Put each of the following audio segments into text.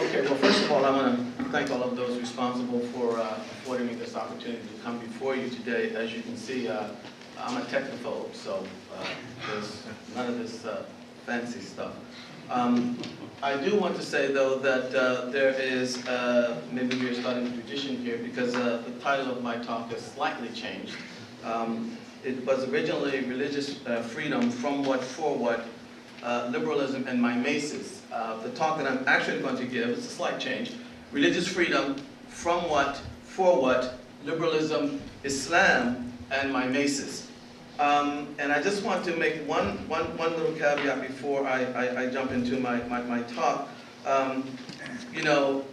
Okay, well, first of all, I want to thank all of those responsible for affording me this opportunity to come before you today. As you can see, I'm a technophobe, so there's none of this fancy stuff. I do want to say, though, that there is, maybe we're starting a tradition here, because the title of my talk has slightly changed. It was originally Religious Freedom, From What, For What, Liberalism and Mimesis. The talk that I'm actually going to give, it's a slight change. Religious freedom, from what, for what, liberalism, Islam, and Mimesis. And I just want to make one little caveat before I jump into my talk. You know,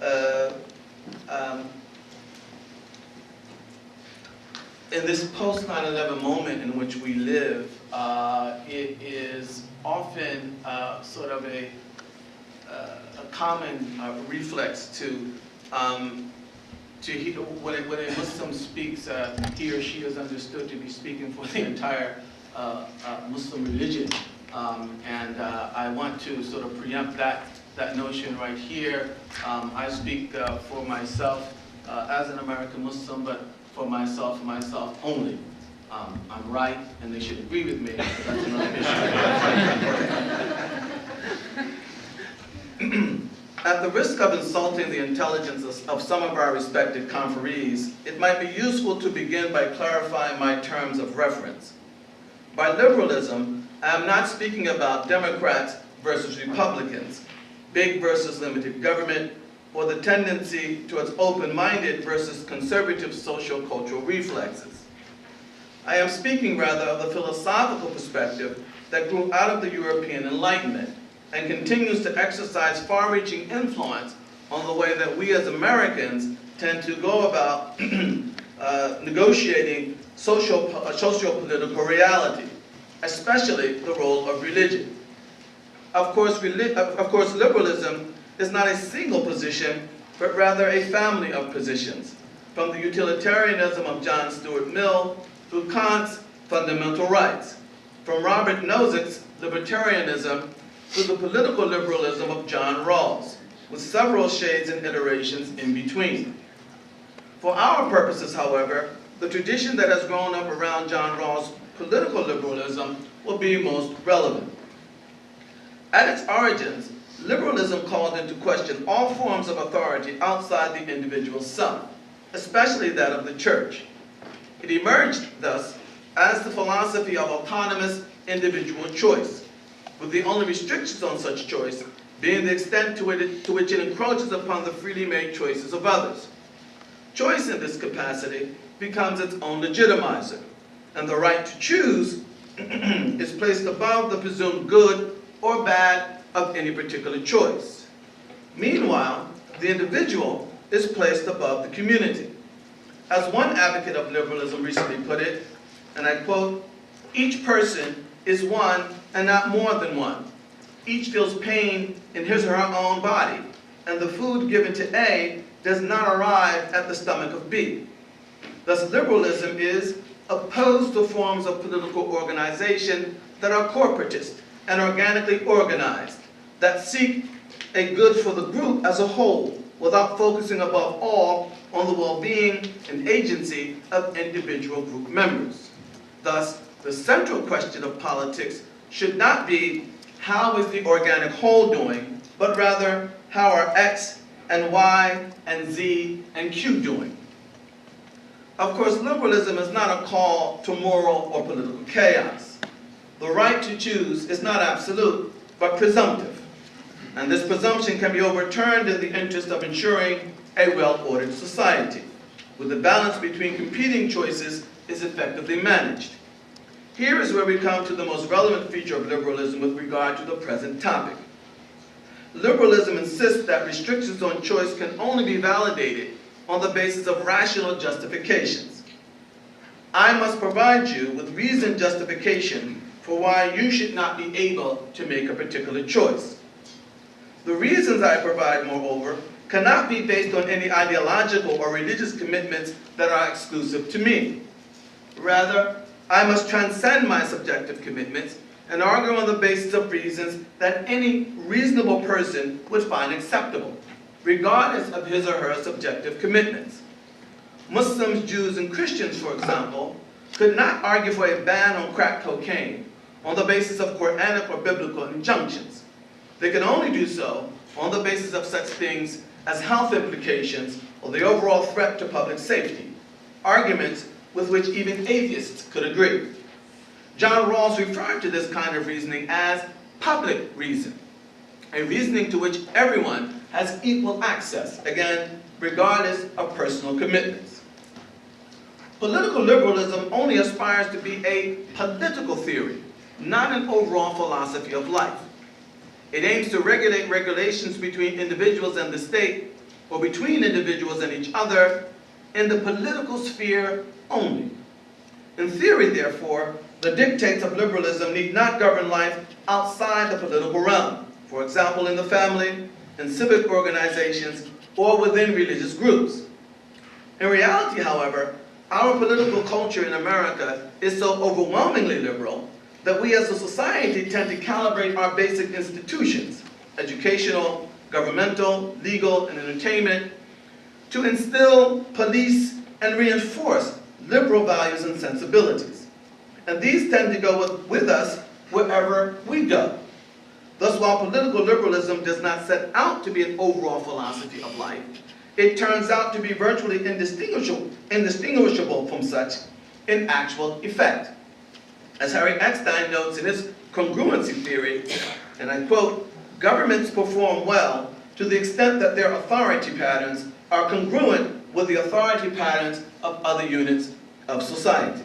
in this post 9/11 moment in which we live, it is often sort of a common reflex to when a Muslim speaks, he or she is understood to be speaking for the entire Muslim religion, and I want to sort of preempt that notion right here. I speak for myself as an American Muslim, but for myself only. I'm right, and they should agree with me, but that's another issue. At the risk of insulting the intelligence of some of our respected conferees, it might be useful to begin by clarifying my terms of reference. By liberalism, I am not speaking about Democrats versus Republicans, big versus limited government, or the tendency towards open-minded versus conservative social-cultural reflexes. I am speaking rather of the philosophical perspective that grew out of the European Enlightenment and continues to exercise far-reaching influence on the way that we as Americans tend to go about negotiating socio-political reality, especially the role of religion. Of course, liberalism is not a single position, but rather a family of positions, from the utilitarianism of John Stuart Mill through Kant's fundamental rights, from Robert Nozick's libertarianism to the political liberalism of John Rawls, with several shades and iterations in between. For our purposes, however, the tradition that has grown up around John Rawls' political liberalism will be most relevant. At its origins, liberalism called into question all forms of authority outside the individual self, especially that of the church. It emerged, thus, as the philosophy of autonomous individual choice, with the only restrictions on such choice being the extent to which it encroaches upon the freely made choices of others. Choice in this capacity becomes its own legitimizer, and the right to choose is placed above the presumed good or bad of any particular choice. Meanwhile, the individual is placed above the community. As one advocate of liberalism recently put it, and I quote, "Each person is one and not more than one. Each feels pain in his or her own body, and the food given to A does not arrive at the stomach of B." Thus, liberalism is opposed to forms of political organization that are corporatist and organically organized, that seek a good for the group as a whole, without focusing above all on the well-being and agency of individual group members. Thus, the central question of politics should not be how is the organic whole doing, but rather how are X and Y and Z and Q doing. Of course, liberalism is not a call to moral or political chaos. The right to choose is not absolute, but presumptive. And this presumption can be overturned in the interest of ensuring a well-ordered society, where the balance between competing choices is effectively managed. Here is where we come to the most relevant feature of liberalism with regard to the present topic. Liberalism insists that restrictions on choice can only be validated on the basis of rational justifications. I must provide you with reasoned justification for why you should not be able to make a particular choice. The reasons I provide, moreover, cannot be based on any ideological or religious commitments that are exclusive to me. Rather, I must transcend my subjective commitments and argue on the basis of reasons that any reasonable person would find acceptable, regardless of his or her subjective commitments. Muslims, Jews, and Christians, for example, could not argue for a ban on crack cocaine on the basis of Quranic or biblical injunctions. They can only do so on the basis of such things as health implications or the overall threat to public safety, arguments with which even atheists could agree. John Rawls referred to this kind of reasoning as public reason, a reasoning to which everyone has equal access, again, regardless of personal commitments. Political liberalism only aspires to be a political theory, not an overall philosophy of life. It aims to regulate relations between individuals and the state, or between individuals and each other, in the political sphere only. In theory, therefore, the dictates of liberalism need not govern life outside the political realm, for example, in the family, in civic organizations, or within religious groups. In reality, however, our political culture in America is so overwhelmingly liberal that we as a society tend to calibrate our basic institutions, educational, governmental, legal, and entertainment, to instill, police, and reinforce liberal values and sensibilities. And these tend to go with us wherever we go. Thus, while political liberalism does not set out to be an overall philosophy of life, it turns out to be virtually indistinguishable from such in actual effect. As Harry Eckstein notes in his congruency theory, and I quote, "Governments perform well to the extent that their authority patterns are congruent with the authority patterns of other units of society."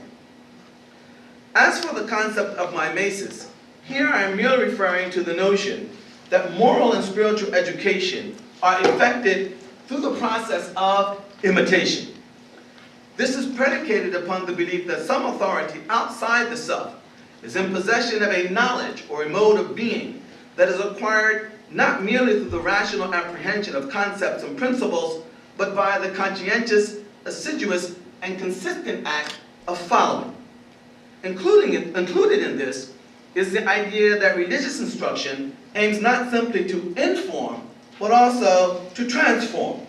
As for the concept of mimesis, here I am merely referring to the notion that moral and spiritual education are effected through the process of imitation. This is predicated upon the belief that some authority outside the self is in possession of a knowledge or a mode of being that is acquired not merely through the rational apprehension of concepts and principles, but via the conscientious, assiduous, and consistent act of following. Included in this is the idea that religious instruction aims not simply to inform, but also to transform.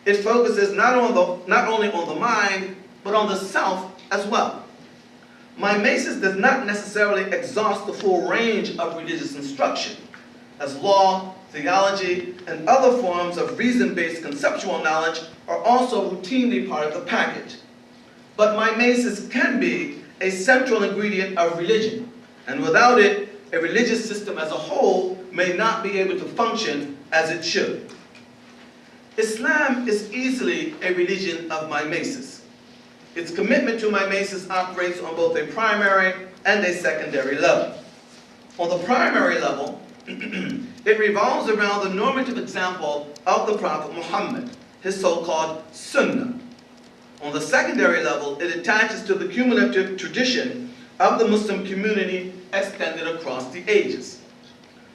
It focuses not only on the mind, but on the self as well. Mimesis does not necessarily exhaust the full range of religious instruction, as law, theology, and other forms of reason-based conceptual knowledge are also routinely part of the package. But mimesis can be a central ingredient of religion, and without it, a religious system as a whole may not be able to function as it should. Islam is easily a religion of mimesis. Its commitment to mimesis operates on both a primary and a secondary level. On the primary level, it revolves around the normative example of the Prophet Muhammad, his so-called Sunnah. On the secondary level, it attaches to the cumulative tradition of the Muslim community extended across the ages.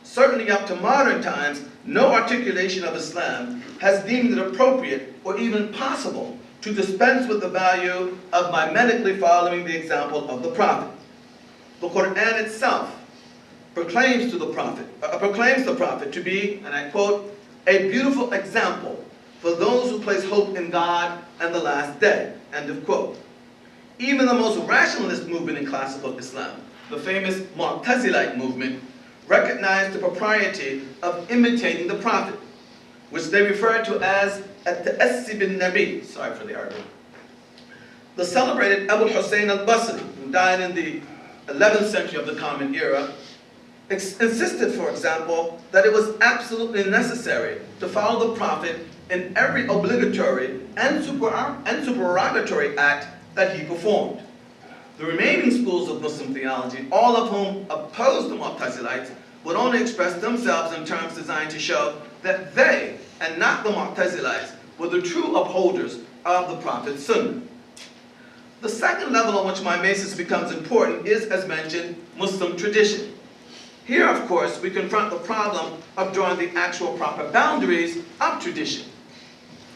Certainly up to modern times, no articulation of Islam has deemed it appropriate or even possible to dispense with the value of mimetically following the example of the Prophet. The Quran itself proclaims the Prophet to be, and I quote, "a beautiful example for those who place hope in God and the last day," end of quote. Even the most rationalist movement in classical Islam, the famous Mu'tazilite movement, recognized the propriety of imitating the Prophet, which they refer to as at-ta'assi bin Nabi. Sorry for the Arabic. The celebrated Abu Hussein al-Basri, who died in the 11th century of the Common Era, insisted, for example, that it was absolutely necessary to follow the Prophet in every obligatory and supererogatory act that he performed. The remaining schools of Muslim theology, all of whom opposed the Mu'tazilites, would only express themselves in terms designed to show that they, and not the Mu'tazilites, were the true upholders of the Prophet's Sunnah. The second level on which mimesis becomes important is, as mentioned, Muslim tradition. Here, of course, we confront the problem of drawing the actual proper boundaries of tradition.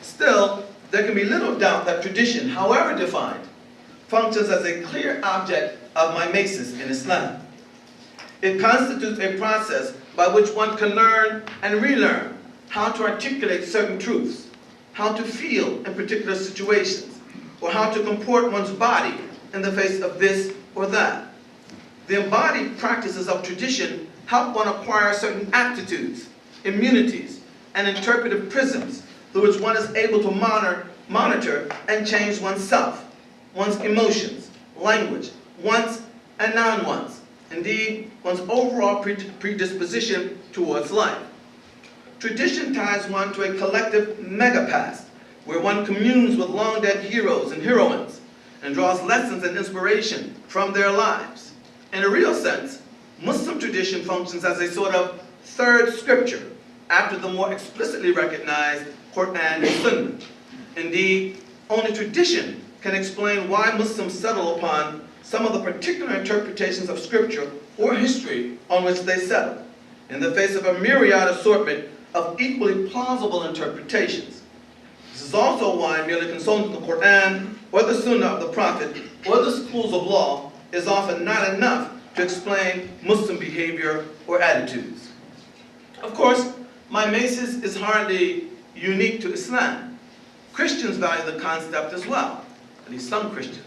Still, there can be little doubt that tradition, however defined, functions as a clear object of mimesis in Islam. It constitutes a process by which one can learn and relearn how to articulate certain truths, how to feel in particular situations, or how to comport one's body in the face of this or that. The embodied practices of tradition help one acquire certain aptitudes, immunities, and interpretive prisms through which one is able to monitor and change oneself, one's emotions, language, wants and non-wants, indeed, one's overall predisposition towards life. Tradition ties one to a collective megapast, where one communes with long-dead heroes and heroines, and draws lessons and inspiration from their lives. In a real sense, Muslim tradition functions as a sort of third scripture, after the more explicitly recognized Quran and Sunnah. Indeed, only tradition can explain why Muslims settle upon some of the particular interpretations of scripture or history on which they settle, in the face of a myriad assortment of equally plausible interpretations. This is also why merely consulting the Quran or the Sunnah of the Prophet or the schools of law is often not enough to explain Muslim behavior or attitudes. Of course, mimesis is hardly unique to Islam. Christians value the concept as well, at least some Christians.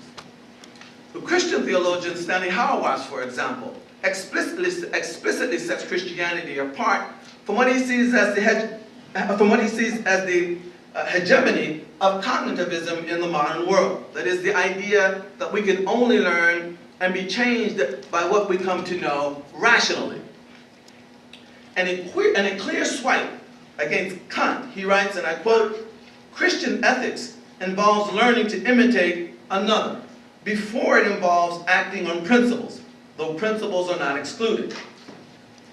The Christian theologian Stanley Hauerwas, for example, explicitly sets Christianity apart from what he sees as the hegemony of cognitivism in the modern world. That is, the idea that we can only learn and be changed by what we come to know rationally. And a clear swipe against Kant, he writes, and I quote, "Christian ethics involves learning to imitate another before it involves acting on principles, though principles are not excluded.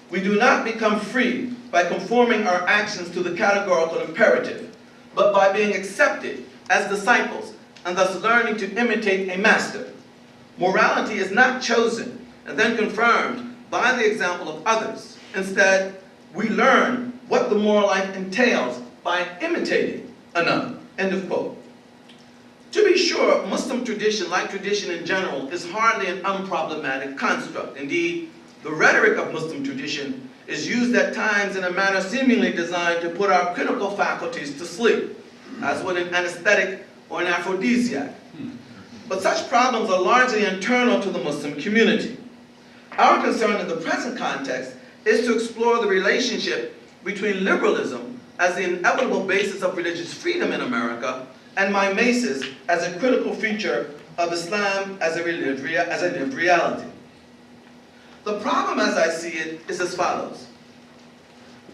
We do not become free by conforming our actions to the categorical imperative, but by being accepted as disciples and thus learning to imitate a master. Morality is not chosen and then confirmed by the example of others. Instead, we learn what the moral life entails by imitating another." End of quote. To be sure, Muslim tradition, like tradition in general, is hardly an unproblematic construct. Indeed, the rhetoric of Muslim tradition is used at times in a manner seemingly designed to put our critical faculties to sleep, as would an anesthetic or an aphrodisiac. But such problems are largely internal to the Muslim community. Our concern in the present context is to explore the relationship between liberalism as the inevitable basis of religious freedom in America and mimesis as a critical feature of Islam as a lived reality. The problem, as I see it, is as follows.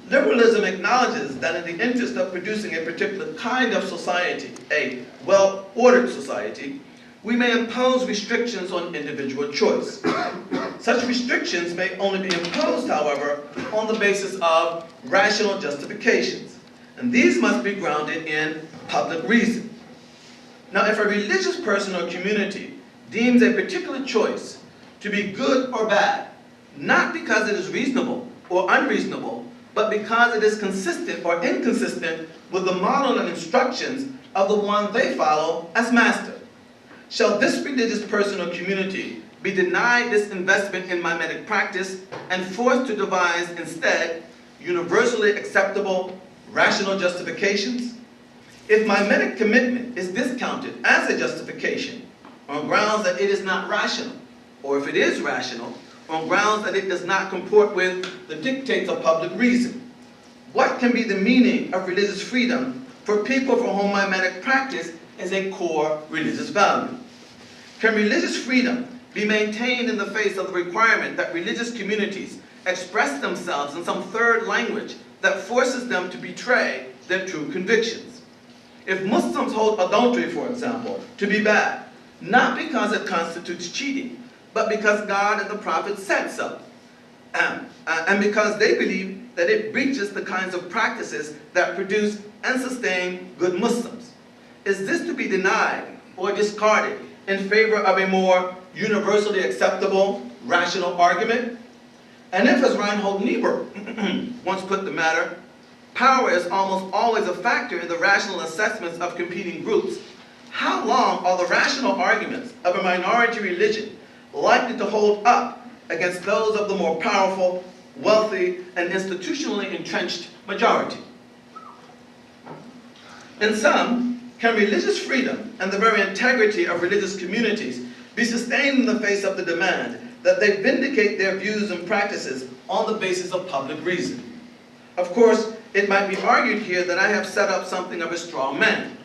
Liberalism acknowledges that in the interest of producing a particular kind of society, a well-ordered society, we may impose restrictions on individual choice. Such restrictions may only be imposed, however, on the basis of rational justifications, and these must be grounded in public reason. Now, if a religious person or community deems a particular choice to be good or bad, not because it is reasonable or unreasonable, but because it is consistent or inconsistent with the model and instructions of the one they follow as master, shall this religious person or community be denied this investment in mimetic practice and forced to devise instead universally acceptable rational justifications? If mimetic commitment is discounted as a justification on grounds that it is not rational, or if it is rational, on grounds that it does not comport with the dictates of public reason, what can be the meaning of religious freedom for people for whom mimetic practice is a core religious value? Can religious freedom be maintained in the face of the requirement that religious communities express themselves in some third language that forces them to betray their true convictions? If Muslims hold adultery, for example, to be bad, not because it constitutes cheating, but because God and the Prophet said so, and because they believe that it breaches the kinds of practices that produce and sustain good Muslims, is this to be denied or discarded in favor of a more universally acceptable, rational argument? And if, as Reinhold Niebuhr once put the matter, power is almost always a factor in the rational assessments of competing groups, how long are the rational arguments of a minority religion likely to hold up against those of the more powerful, wealthy, and institutionally entrenched majority? In sum, can religious freedom and the very integrity of religious communities be sustained in the face of the demand that they vindicate their views and practices on the basis of public reason? Of course, it might be argued here that I have set up something of a straw man,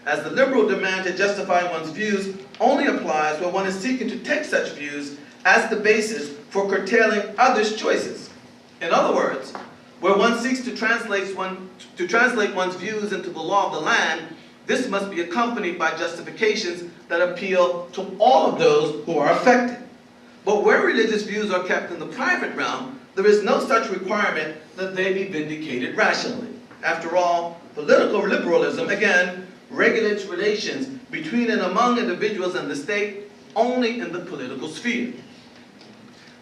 as the liberal demand to justify one's views only applies where one is seeking to take such views as the basis for curtailing others' choices. In other words, where one seeks to translate one's views into the law of the land, this must be accompanied by justifications that appeal to all of those who are affected. But where religious views are kept in the private realm, there is no such requirement that they be vindicated rationally. After all, political liberalism, again, regulates relations between and among individuals and the state only in the political sphere.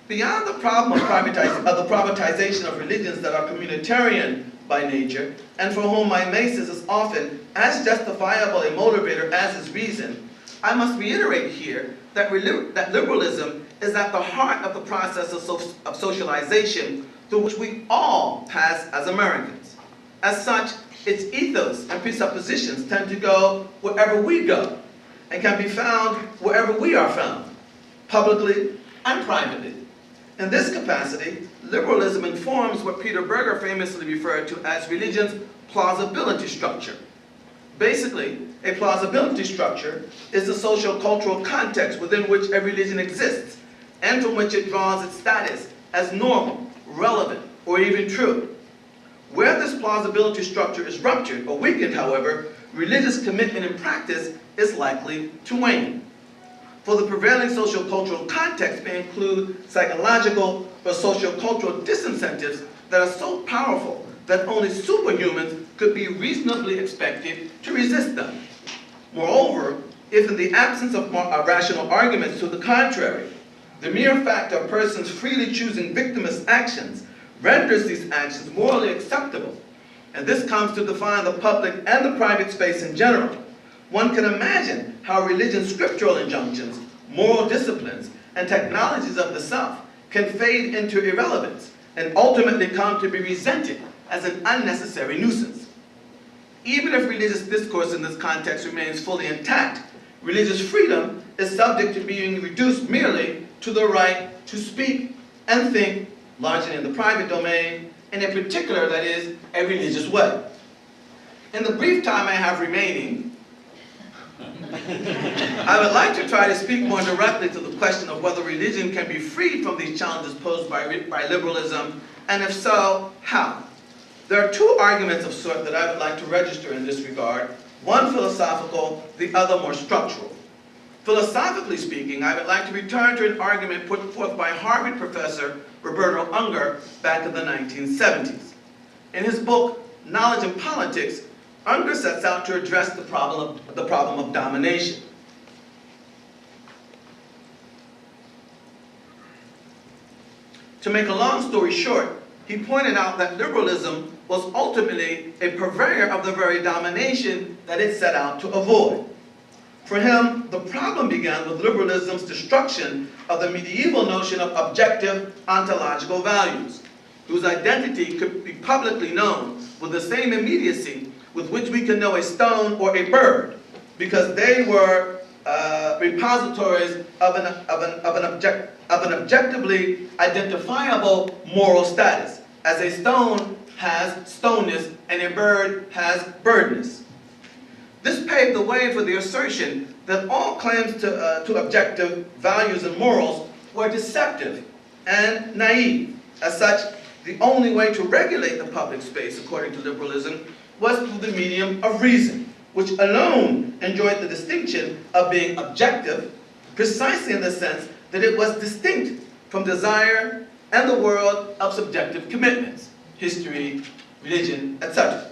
Beyond the problem of the privatization of religions that are communitarian by nature, and for whom mimesis is often as justifiable a motivator as is reason, I must reiterate here that liberalism is at the heart of the process of socialization through which we all pass as Americans. As such, its ethos and presuppositions tend to go wherever we go, and can be found wherever we are found, publicly and privately. In this capacity, liberalism informs what Peter Berger famously referred to as religion's plausibility structure. Basically, a plausibility structure is the social-cultural context within which a religion exists, and from which it draws its status as normal, relevant, or even true. Where this plausibility structure is ruptured or weakened, however, religious commitment in practice is likely to wane. For the prevailing social-cultural context may include psychological or social-cultural disincentives that are so powerful that only superhumans could be reasonably expected to resist them. Moreover, if in the absence of rational arguments to the contrary, the mere fact of persons freely choosing victimist actions renders these actions morally acceptable, and this comes to define the public and the private space in general, one can imagine how religion's scriptural injunctions, moral disciplines, and technologies of the self can fade into irrelevance and ultimately come to be resented as an unnecessary nuisance. Even if religious discourse in this context remains fully intact, religious freedom is subject to being reduced merely to the right to speak and think, largely in the private domain, and in particular, that is, a religious way. In the brief time I have remaining, I would like to try to speak more directly to the question of whether religion can be freed from these challenges posed by liberalism, and if so, how. There are two arguments of sort that I would like to register in this regard, one philosophical, the other more structural. Philosophically speaking, I would like to return to an argument put forth by Harvard professor Roberto Unger back in the 1970s. In his book, Knowledge and Politics, Unger sets out to address the problem of domination. To make a long story short, he pointed out that liberalism was ultimately a purveyor of the very domination that it set out to avoid. For him, the problem began with liberalism's destruction of the medieval notion of objective ontological values, whose identity could be publicly known with the same immediacy with which we can know a stone or a bird, because they were repositories of an objectively identifiable moral status, as a stone has stoneness and a bird has birdness. This paved the way for the assertion that all claims to objective values and morals were deceptive and naive. As such, the only way to regulate the public space, according to liberalism, was through the medium of reason, which alone enjoyed the distinction of being objective, precisely in the sense that it was distinct from desire and the world of subjective commitments, history, religion, etc.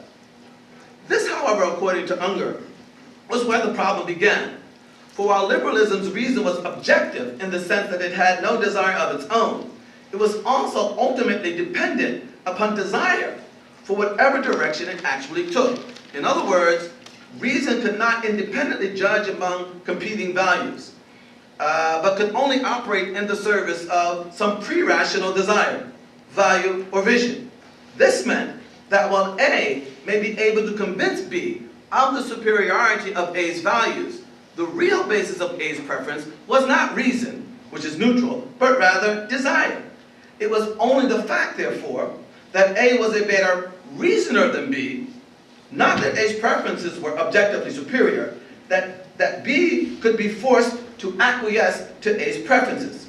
This, however, according to Unger, was where the problem began. For while liberalism's reason was objective in the sense that it had no desire of its own, it was also ultimately dependent upon desire for whatever direction it actually took. In other words, reason could not independently judge among competing values, but could only operate in the service of some pre-rational desire, value, or vision. This meant that while A may be able to convince B of the superiority of A's values, the real basis of A's preference was not reason, which is neutral, but rather desire. It was only the fact, therefore, that A was a better reasoner than B, not that A's preferences were objectively superior, that B could be forced to acquiesce to A's preferences.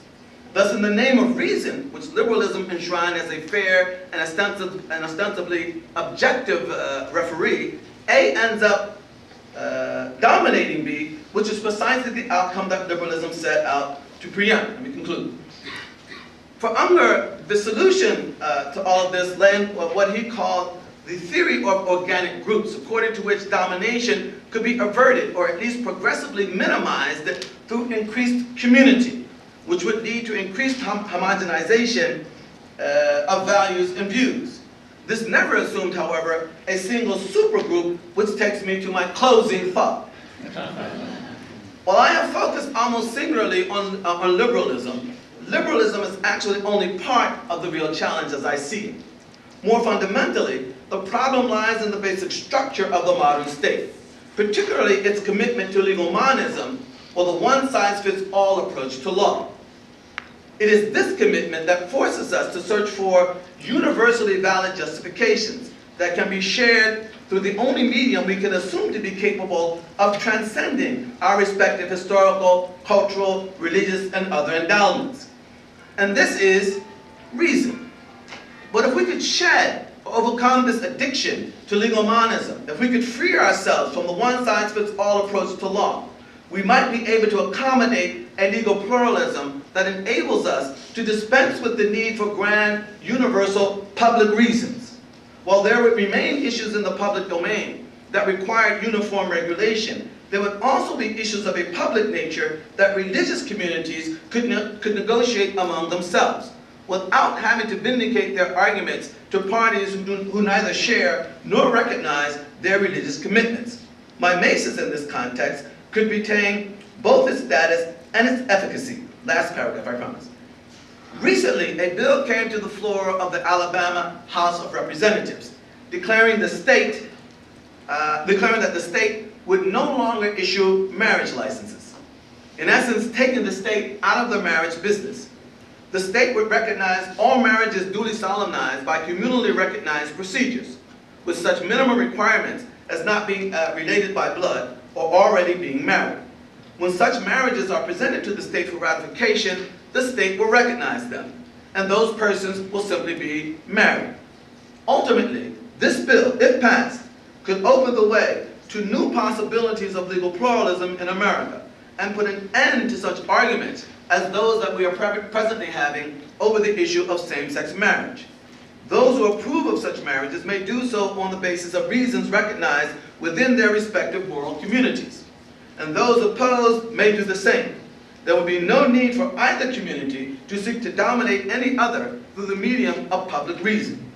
Thus, in the name of reason, which liberalism enshrined as a fair and ostensibly objective referee, A ends up dominating B, which is precisely the outcome that liberalism set out to preempt. Let me conclude. For Unger, the solution to all of this lay in what he called the theory of organic groups, according to which domination could be averted or at least progressively minimized through increased community, which would lead to increased homogenization of values and views. This never assumed, however, a single supergroup, which takes me to my closing thought. While I have focused almost singularly on liberalism, liberalism is actually only part of the real challenge as I see it. More fundamentally, the problem lies in the basic structure of the modern state, particularly its commitment to legal monism, or the one-size-fits-all approach to law. It is this commitment that forces us to search for universally valid justifications that can be shared through the only medium we can assume to be capable of transcending our respective historical, cultural, religious, and other endowments. And this is reason. But if we could shed or overcome this addiction to legal monism, if we could free ourselves from the one-size-fits-all approach to law, we might be able to accommodate a legal pluralism that enables us to dispense with the need for grand, universal public reasons. While there would remain issues in the public domain that required uniform regulation, there would also be issues of a public nature that religious communities could negotiate among themselves, without having to vindicate their arguments to parties who neither share nor recognize their religious commitments. Mimesis in this context could retain both its status and its efficacy. Last paragraph, I promise. Recently, a bill came to the floor of the Alabama House of Representatives, declaring that the state would no longer issue marriage licenses. In essence, taking the state out of the marriage business. The state would recognize all marriages duly solemnized by communally recognized procedures, with such minimum requirements as not being related by blood or already being married. When such marriages are presented to the state for ratification, the state will recognize them, and those persons will simply be married. Ultimately, this bill, if passed, could open the way to new possibilities of legal pluralism in America, and put an end to such arguments as those that we are presently having over the issue of same-sex marriage. Those who approve of such marriages may do so on the basis of reasons recognized within their respective moral communities, and those opposed may do the same. There will be no need for either community to seek to dominate any other through the medium of public reason.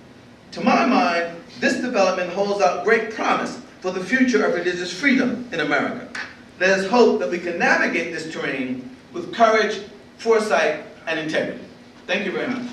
To my mind, this development holds out great promise for the future of religious freedom in America. Let us hope that we can navigate this terrain with courage, foresight, and integrity. Thank you very much.